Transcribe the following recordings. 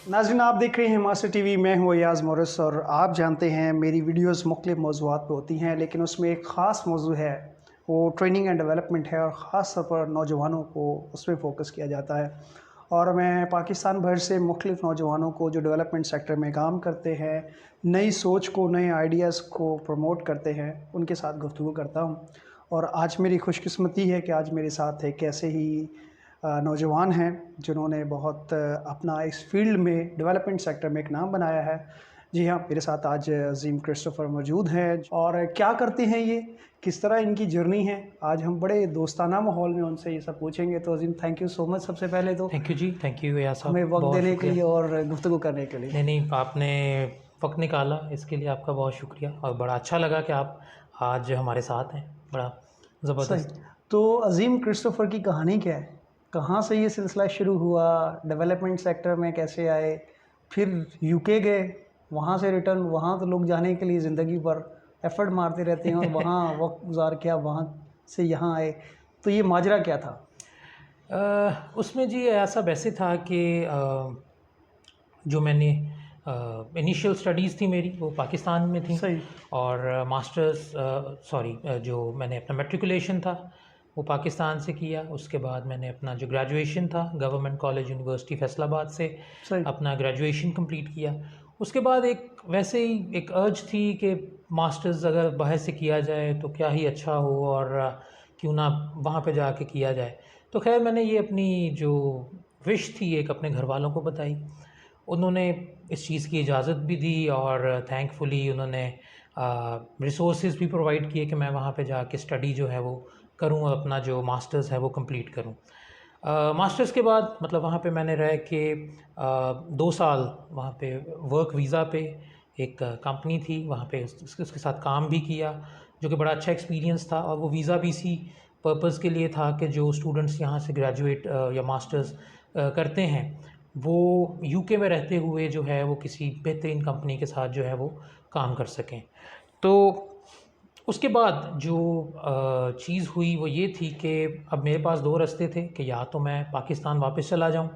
नाज़रीन, आप देख रहे हैं मास्टर टीवी। मैं हूँ अयाज़ मोरिस और आप जानते हैं मेरी वीडियोस मुख्तलिफ़ मौज़ूआत पे होती हैं, लेकिन उसमें एक ख़ास मौजू है, वो ट्रेनिंग एंड डेवलपमेंट है और ख़ास तौर पर नौजवानों को उस पर फ़ोकस किया जाता है। और मैं पाकिस्तान भर से मुख्तलिफ़ नौजवानों को जो डेवलपमेंट सेक्टर में काम करते हैं, नई सोच को, नए आइडियाज़ को प्रमोट करते हैं, उनके साथ गुफ्तगू करता हूँ। और आज मेरी खुशकिस्मती है कि आज मेरे साथ एक ऐसे ही नौजवान हैं जिन्होंने बहुत अपना इस फील्ड में डेवलपमेंट सेक्टर में एक नाम बनाया है। जी हाँ, मेरे साथ आज अज़ीम क्रिस्टोफ़र मौजूद हैं और क्या करते हैं ये, किस तरह इनकी जर्नी है, आज हम बड़े दोस्ताना माहौल में उनसे ये सब पूछेंगे। तो Azeem, thank you so much सबसे पहले तो थैंक यू जी, थैंक यू यार हमें साहब, वक़्त बहुत देने के शुक्रिया। लिए और गुफ्तगू करने के लिए। नहीं, आपने वक़्त निकाला, इसके लिए आपका बहुत शुक्रिया और बड़ा अच्छा लगा कि आप आज हमारे साथ हैं, बड़ा सही। ज़बरदस्त। तो अज़ीम क्रिस्टोफ़र की कहानी क्या है? कहाँ से ये सिलसिला शुरू हुआ? डेवलपमेंट सेक्टर में कैसे आए? फिर यूके गए, वहाँ से रिटर्न, वहाँ तो लोग जाने के लिए ज़िंदगी भर एफ़र्ट मारते रहते हैं और वहाँ वक़्त गुज़ार किया, वहाँ से यहाँ आए। तो ये माजरा क्या था? उसमें जी ऐसा वैसे था कि जो मैंने इनिशियल स्टडीज़ थी मेरी वो पाकिस्तान में थी सही। और मास्टर्स जो मैंने अपना मैट्रिकुलेशन था वो पाकिस्तान से किया। उसके बाद मैंने अपना जो ग्रेजुएशन था गवर्नमेंट कॉलेज यूनिवर्सिटी फैसलाबाद से सही। अपना ग्रेजुएशन कंप्लीट किया। उसके बाद एक वैसे ही एक अर्ज थी कि मास्टर्स अगर बाहर से किया जाए तो क्या ही अच्छा हो और क्यों ना वहाँ पे जाके किया जाए। तो खैर मैंने ये अपनी जो विश थी एक अपने घर वालों को बताई। उन्होंने इस चीज़ की इजाज़त भी दी और थैंकफुली उन्होंने रिसोर्सेज भी प्रोवाइड किए कि मैं वहाँ पे जाके स्टडी जो है वो करूँ और अपना जो मास्टर्स है वो कंप्लीट करूँ। मास्टर्स के बाद मतलब वहाँ पे मैंने रह के 2 साल वहाँ पे वर्क वीज़ा पे एक कंपनी थी वहाँ पे उसके साथ काम भी किया, जो कि बड़ा अच्छा एक्सपीरियंस था। और वो वीज़ा भी इसी पर्पज़ के लिए था कि जो स्टूडेंट्स यहाँ से ग्रेजुएट या मास्टर्स करते हैं वो यूके में रहते हुए जो है वो किसी बेहतरीन कंपनी के साथ जो है वो काम कर सकें। तो उसके बाद जो चीज़ हुई वो ये थी कि अब मेरे पास 2 रास्ते थे कि या तो मैं पाकिस्तान वापस चला जाऊँ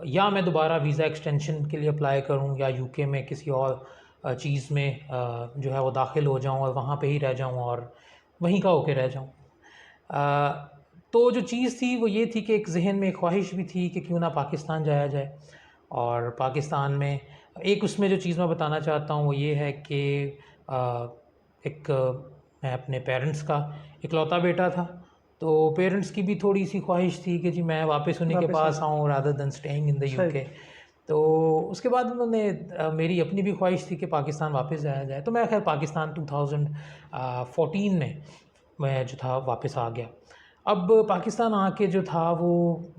या मैं दोबारा वीज़ा एक्सटेंशन के लिए अप्लाई करूँ या यूके में किसी और चीज़ में जो है वो दाखिल हो जाऊँ और वहाँ पे ही रह जाऊँ और वहीं का होके रह जाऊँ। तो जो चीज़ थी वो ये थी कि एक ज़हन में ख्वाहिश भी थी कि क्यों ना पाकिस्तान जाया जाए। और पाकिस्तान में एक उसमें जो चीज़ मैं बताना चाहता हूँ वो ये है कि एक मैं अपने पेरेंट्स का इकलौता बेटा था, तो पेरेंट्स की भी थोड़ी-सी ख्वाहिश थी कि जी मैं वापस उन्हीं के वापस आ पास आऊँ rather than staying in the सही। यूके। तो उसके बाद उन्होंने मेरी अपनी भी ख्वाहिश थी कि पाकिस्तान वापस जाया जाए, तो मैं खैर पाकिस्तान 2014 में मैं जो था वापस आ गया। अब पाकिस्तान आके जो था वो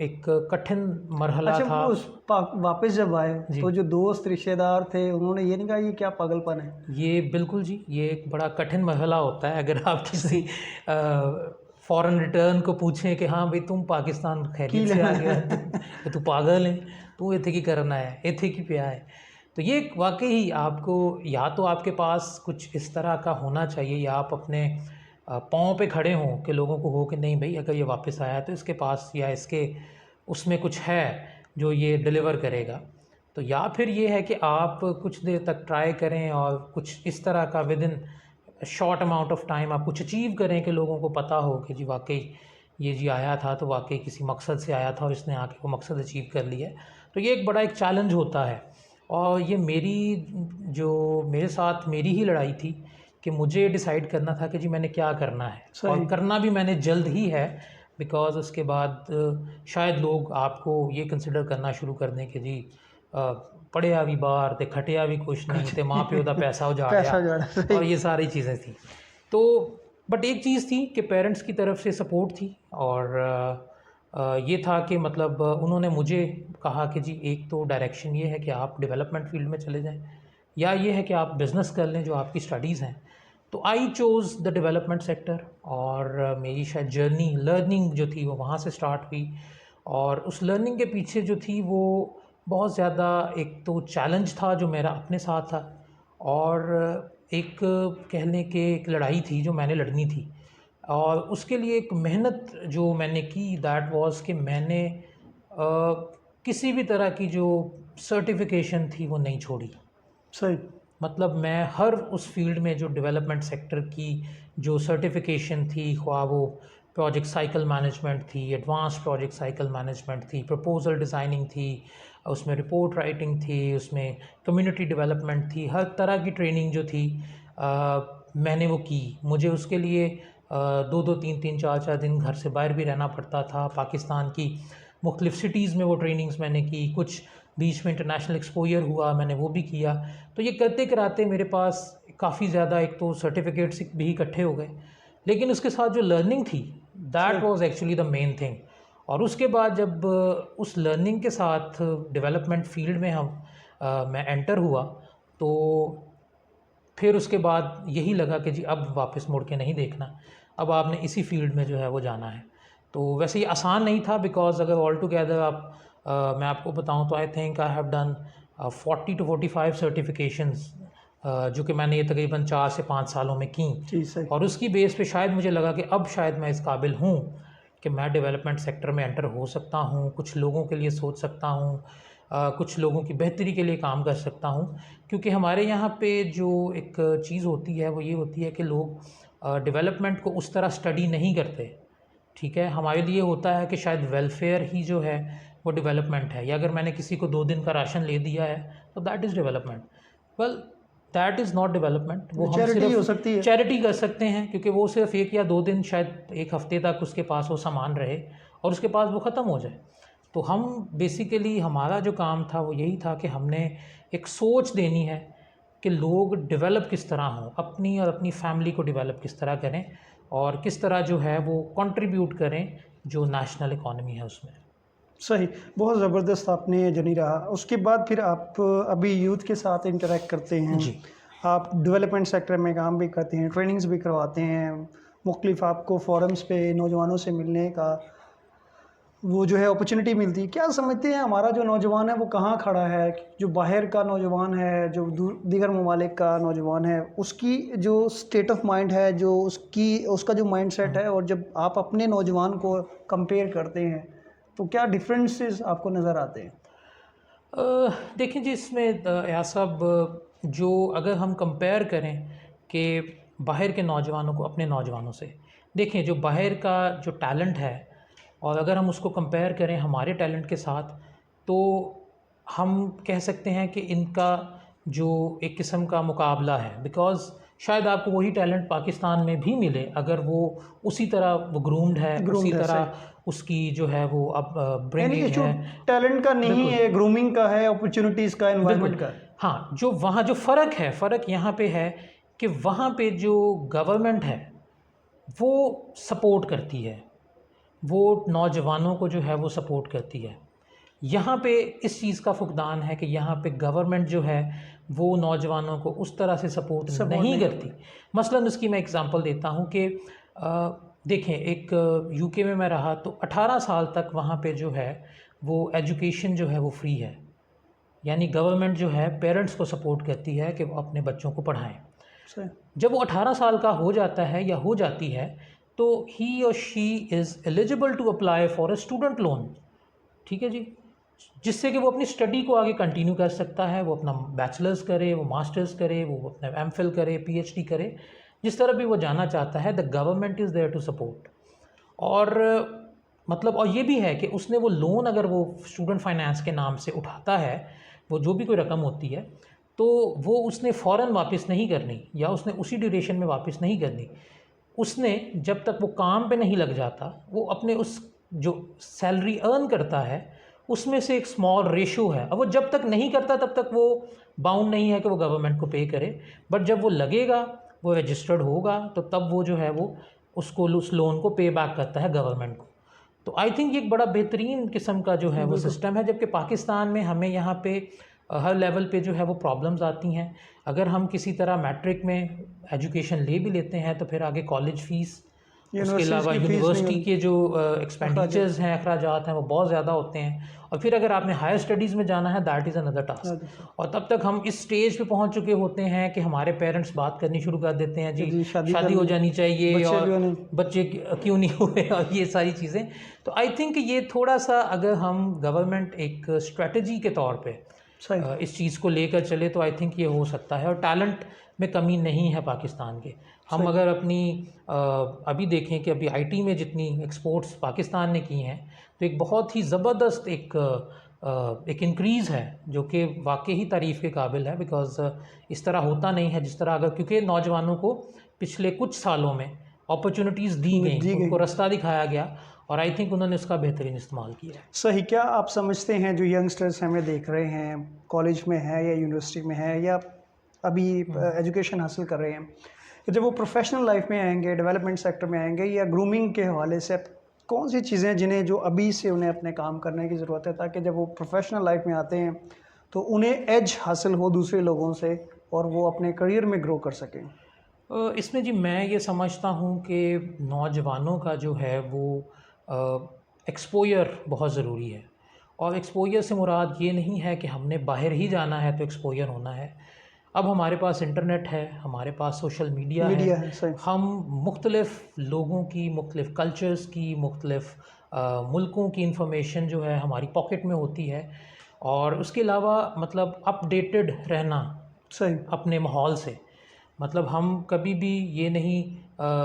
एक कठिन मरहला अच्छा, था। वो वापस जब आए, जी, तो जो दोस्त, रिश्तेदार थे, उन्होंने ये नहीं कहा ये क्या पागलपन है? ये बिल्कुल जी, ये एक बड़ा कठिन मरहला होता है अगर आप किसी सही। फ़ॉरेन रिटर्न को पूछें कि हाँ भाई तुम पाकिस्तान की खैरियत से आ लेना गया, है। तू पागल है, तू इत्थे की करन आया है, इत्थे की पिया है। तो ये वाक़ई ही आपको या तो आपके पास कुछ इस तरह का होना चाहिए या आप अपने पाँव पे खड़े हों कि लोगों को हो कि नहीं भई अगर ये वापस आया है तो इसके पास या इसके उसमें कुछ है जो ये डिलीवर करेगा। तो या फिर ये है कि आप कुछ देर तक ट्राई करें और कुछ इस तरह का within short amount of time आप कुछ अचीव करें कि लोगों को पता हो कि जी वाक़ई ये जी आया था तो वाक़ई किसी मकसद से आया था और इसने आके वो मकसद अचीव कर लिया है। तो ये एक बड़ा एक चैलेंज होता है और ये मेरी जो मेरे साथ मेरी ही लड़ाई थी कि मुझे डिसाइड करना था कि जी मैंने क्या करना है और सही। करना भी मैंने जल्द ही है। बिकॉज़ उसके बाद शायद लोग आपको ये कंसिडर करना शुरू कर दें कि जी पढ़िया भी बाहर ते खटिया भी कुछ नहीं कुछ ते माँ प्यो का पैसा उजाड़िया पैसा जोड़ा। सही। और ये सारी चीज़ें थी। तो बट एक चीज़ थी कि पेरेंट्स की तरफ से सपोर्ट थी और ये था कि मतलब उन्होंने मुझे कहा कि जी एक तो डायरेक्शन ये है कि आप डेवलपमेंट फील्ड में चले जाएँ या ये है कि आप बिज़नेस कर लें जो आपकी स्टडीज़ हैं। तो I chose the development sector और मेरी शायद जर्नी लर्निंग जो थी वो वहाँ से स्टार्ट हुई। और उस लर्निंग के पीछे जो थी वो बहुत ज़्यादा एक तो चैलेंज था जो मेरा अपने साथ था और एक कह लें कि एक लड़ाई थी जो मैंने लड़नी थी। और उसके लिए एक मेहनत जो मैंने की दैट वाज़ कि मैंने किसी भी तरह की जो सर्टिफिकेशन थी वो नहीं छोड़ी। सही। मतलब मैं हर उस फील्ड में जो डेवलपमेंट सेक्टर की जो सर्टिफिकेशन थी, ख्वाह वो प्रोजेक्ट साइकिल मैनेजमेंट थी, एडवांस प्रोजेक्ट साइकिल मैनेजमेंट थी, प्रपोजल डिज़ाइनिंग थी, उसमें रिपोर्ट राइटिंग थी, उसमें कम्युनिटी डेवलपमेंट थी, हर तरह की ट्रेनिंग जो थी मैंने वो की। मुझे उसके लिए 2-2, 3-3, 4-4 दिन घर से बाहर भी रहना पड़ता था। पाकिस्तान की मुख्तलिफ़ सिटीज़ में वो ट्रेनिंग्स मैंने की, कुछ बीच में इंटरनेशनल एक्सपोजर हुआ, मैंने वो भी किया। तो ये करते कराते मेरे पास काफ़ी ज़्यादा एक तो सर्टिफिकेट्स भी इकट्ठे हो गए, लेकिन उसके साथ जो लर्निंग थी that was actually the main thing. और उसके बाद जब उस लर्निंग के साथ डेवलपमेंट फील्ड में मैं एंटर हुआ, तो फिर उसके बाद यही लगा कि जी अब वापस मुड़ के नहीं देखना, अब आपने इसी फील्ड में जो है वो जाना है। तो वैसे ये आसान नहीं था, बिकॉज़ अगर ऑल टुगेदर मैं आपको बताऊं तो I think I have done 40 to 45 certifications, जो कि मैंने ये तकरीबन 4 से 5 सालों में की। जी सही। और उसकी बेस पे शायद मुझे लगा कि अब शायद मैं इस काबिल हूँ कि मैं डेवलपमेंट सेक्टर में एंटर हो सकता हूँ, कुछ लोगों के लिए सोच सकता हूँ, कुछ लोगों की बेहतरी के लिए काम कर सकता हूँ। क्योंकि हमारे यहाँ पे जो एक चीज़ होती है वो ये होती है कि लोग डेवलपमेंट को उस तरह स्टडी नहीं करते। ठीक है, हमारे लिए होता है कि शायद वेलफेयर ही जो है वो डेवलपमेंट है, या अगर मैंने किसी को 2 दिन का राशन ले दिया है तो that is development. Well, that is not development. वो हम चैरिटी हो सिर्फ सकती है। चैरिटी कर सकते हैं, क्योंकि वो सिर्फ 1 या 2 दिन, शायद 1 हफ्ते तक उसके पास वो सामान रहे और उसके पास वो ख़त्म हो जाए। तो हम बेसिकली हमारा जो काम था वो यही था कि हमने एक सोच देनी है कि लोग डेवलप किस तरह हों, अपनी और अपनी फैमिली को डेवलप किस तरह करें, और किस तरह जो है वो कंट्रीब्यूट करें जो नेशनल इकॉनमी है उसमें। सही। बहुत ज़बरदस्त आपने जर्नी रहा। उसके बाद फिर आप अभी यूथ के साथ इंटरेक्ट करते हैं, जी। आप डेवलपमेंट सेक्टर में काम भी करते हैं, ट्रेनिंग्स भी करवाते हैं, मुख्तलिफ आपको फोरम्स पे नौजवानों से मिलने का वो जो है अपॉर्चुनिटी मिलती है। क्या समझते हैं हमारा जो नौजवान है वो कहाँ खड़ा है? जो बाहर का नौजवान है, जो दीगर ममालिक का नौजवान है, उसकी जो स्टेट ऑफ माइंड है, जो उसका जो माइंडसेट है, और जब आप अपने नौजवान को कंपेयर करते हैं तो क्या डिफरेंसेस आपको नज़र आते हैं? देखिए जी, इसमें या सब जो अगर हम कंपेयर करें कि बाहर के नौजवानों को अपने नौजवानों से, देखिए जो बाहर का जो टैलेंट है और अगर हम उसको कंपेयर करें हमारे टैलेंट के साथ, तो हम कह सकते हैं कि इनका जो एक किस्म का मुकाबला है। बिकॉज़ शायद आपको वही टैलेंट पाकिस्तान में भी मिले अगर वो उसी तरह वो ग्रूम्ड है, उसी ग्रूम्ड है, सही। तरह उसकी जो है वो अब यानी ब्रिंगिंग इशू है। टैलेंट का नहीं बिल्कुल। है, ग्रूमिंग का है, अपॉर्चुनिटीज़ का, बिल्कुल। एनवायरनमेंट का है। हाँ, जो वहाँ जो फ़र्क है, फ़र्क यहाँ पे है कि वहाँ पे जो गवर्नमेंट है, वो सपोर्ट करती है, वो नौजवानों को जो है वो सपोर्ट करती है। यहाँ पे इस चीज़ का फुकदान है कि यहाँ पे गवर्नमेंट जो है वो नौजवानों को उस तरह से सपोर्ट सपोर्ट नहीं नहीं करती। मसलन उसकी मैं एग्ज़ाम्पल देता हूँ कि देखें, एक यूके में मैं रहा तो 18 साल तक वहाँ पे जो है वो एजुकेशन जो है वो फ्री है। यानी गवर्नमेंट जो है पेरेंट्स को सपोर्ट करती है कि वो अपने बच्चों को पढ़ाएं। सही। जब वो 18 साल का हो जाता है या हो जाती है, तो ही और she is eligible to apply for a student loan. ठीक है जी, जिससे कि वो अपनी स्टडी को आगे कंटिन्यू कर सकता है, वो अपना बैचलर्स करे, वो मास्टर्स करे, वो अपना एमफिल करे, पीएचडी करे, जिस तरह भी वो जाना चाहता है। The government is there to support. और मतलब और ये भी है कि उसने वो लोन अगर वो स्टूडेंट फाइनेंस के नाम से उठाता है, वो जो भी कोई रकम होती है, तो वो उसने फ़ौरन वापस नहीं करनी, या उसने उसी ड्यूरेशन में वापस नहीं करनी। उसने जब तक वो काम पे नहीं लग जाता, वो अपने उस जो सैलरी अर्न करता है उसमें से एक स्मॉल रेशो है। अब वो जब तक नहीं करता तब तक वो बाउंड नहीं है कि वो गवर्नमेंट को पे करे, बट जब वो लगेगा, वो रजिस्टर्ड होगा, तो तब वो जो है वो उसको उस लोन को पे बैक करता है गवर्नमेंट को। तो आई थिंक ये एक बड़ा बेहतरीन किस्म का जो है वो बिल्कुल। सिस्टम है। जबकि पाकिस्तान में हमें यहाँ पे हर लेवल पे जो है वो प्रॉब्लम्स आती हैं। अगर हम किसी तरह मैट्रिक में एजुकेशन ले भी लेते हैं तो फिर आगे कॉलेज फ़ीस, उसके यूनिवर्सिटीज़ अलावा की फ़ीस नहीं यूनिवर्सिटी होगी। के जो अखराज। एक्सपेंडिचर्स हैं, अखराजात हैं, वो बहुत ज़्यादा होते हैं। और फिर अगर आपने हायर स्टडीज़ में जाना है, दैट इज़ अनदर टास्क। और तब तक हम इस स्टेज पे पहुंच चुके होते हैं कि हमारे पेरेंट्स बात करनी शुरू कर देते हैं, जी जी, शादी शादी हो करनी, जानी चाहिए, बच्चे और क्यों नहीं? बच्चे क्यों नहीं हुए, और ये सारी चीज़ें। तो आई थिंक ये थोड़ा सा अगर हम गवर्नमेंट एक स्ट्रेटजी के तौर पे सही। इस चीज़ को लेकर चले तो आई थिंक ये हो सकता है। और टैलेंट में कमी नहीं है पाकिस्तान के। हम सही। अगर अपनी अभी देखें कि अभी आईटी में जितनी एक्सपोर्ट्स पाकिस्तान ने की हैं, तो एक बहुत ही ज़बरदस्त एक इंक्रीज़ है जो कि वाकई ही तारीफ़ के काबिल है। बिकॉज़ इस तरह होता नहीं है जिस तरह, अगर क्योंकि नौजवानों को पिछले कुछ सालों में अपॉर्चुनिटीज़ दी गई, दी उनको गई। रास्ता दिखाया गया और आई थिंक उन्होंने उसका बेहतरीन इस्तेमाल किया है। सही। क्या आप समझते हैं जो यंगस्टर्स हमें देख रहे हैं, कॉलेज में है या यूनिवर्सिटी में है या अभी एजुकेशन हासिल कर रहे हैं, कि जब वो प्रोफेशनल लाइफ में आएंगे, डेवलपमेंट सेक्टर में आएंगे या ग्रूमिंग के हवाले से, कौन सी चीज़ें जिन्हें जो अभी से उन्हें अपने काम करने की ज़रूरत है, ताकि जब वो प्रोफेशनल लाइफ में आते हैं तो उन्हें एज हासिल हो दूसरे लोगों से और वो अपने करियर में ग्रो कर सकें? इसमें जी मैं ये समझता हूँ कि नौजवानों का जो है वो एक्सपोज़र बहुत ज़रूरी है। और एक्सपोज़र से मुराद ये नहीं है कि हमने बाहर ही जाना है तो एक्सपोज़र होना है। अब हमारे पास इंटरनेट है, हमारे पास सोशल मीडिया है। मीडिया है। सही। हम मुख्तलिफ़ लोगों की, मुख्तलिफ़ कल्चर्स की, मुख्तलिफ़ मुल्कों की इन्फॉर्मेशन जो है हमारी पॉकेट में होती है। और उसके अलावा मतलब अपडेटेड रहना सही। अपने माहौल से, मतलब हम कभी भी ये नहीं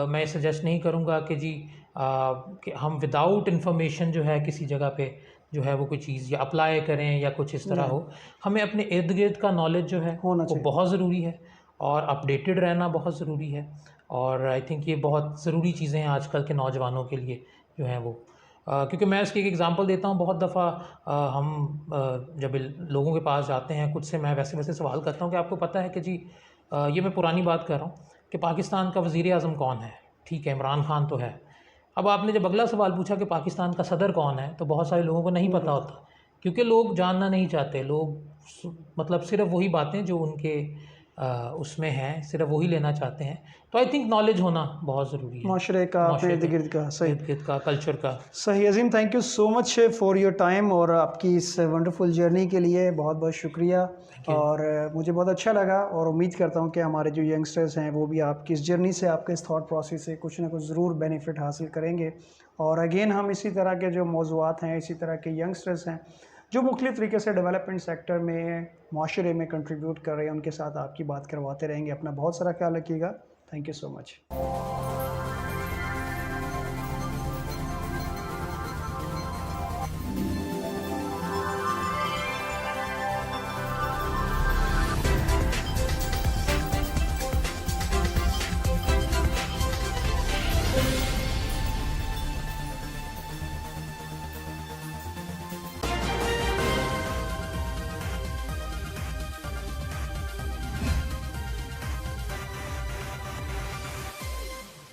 मैं सजेस्ट नहीं करूँगा कि जी कि हम विदाउट इन्फॉर्मेशन जो है किसी जगह पे जो है वो कोई चीज़ या अप्लाई करें या कुछ इस तरह नहीं, हो। हमें अपने इर्द गिर्द का नॉलेज जो है होना वो चाहिए। बहुत ज़रूरी है और अपडेटेड रहना बहुत ज़रूरी है। और आई थिंक ये बहुत ज़रूरी चीज़ें हैं आजकल के नौजवानों के लिए जो हैं वो। क्योंकि मैं इसकी एक एग्ज़ाम्पल देता हूँ। बहुत दफ़ा हम जब लोगों के पास जाते हैं, कुछ से मैं वैसे वैसे सवाल करता हूँ कि आपको पता है कि जी ये मैं पुरानी बात कर रहा हूँ कि पाकिस्तान का वज़ीर-ए-आज़म कौन है? ठीक है, इमरान खान तो है। अब आपने जब अगला सवाल पूछा कि पाकिस्तान का सदर कौन है, तो बहुत सारे लोगों को नहीं नहीं पता पता। होता, क्योंकि लोग जानना नहीं चाहते। लोग मतलब सिर्फ़ वही बातें जो उनके उसमें हैं, सिर्फ़ वही लेना चाहते हैं। तो आई थिंक नॉलेज होना बहुत ज़रूरी है, माशरे का, अपने माशरे इर्द के गिर्द का। सही। इर्द-गिर्द का, कल्चर का। सही Azeem, thank you so much for your time और आपकी इस वंडरफुल जर्नी के लिए बहुत बहुत शुक्रिया। Thank you. और मुझे बहुत अच्छा लगा और उम्मीद करता हूँ कि हमारे जो यंगस्टर्स हैं वो भी आपकी इस जर्नी से, आपके इस थॉट प्रोसेस से कुछ ना कुछ ज़रूर बेनिफिट हासिल करेंगे। और अगेन हम इसी तरह के जो मौज़ूआत हैं, इसी तरह के यंगस्टर्स हैं जो मुख्तलिफ़ तरीके से डेवलपमेंट सेक्टर में, माशरे में कंट्रीब्यूट कर रहे हैं, उनके साथ आपकी बात करवाते रहेंगे। अपना बहुत सारा ख्याल रखिएगा। Thank you so much.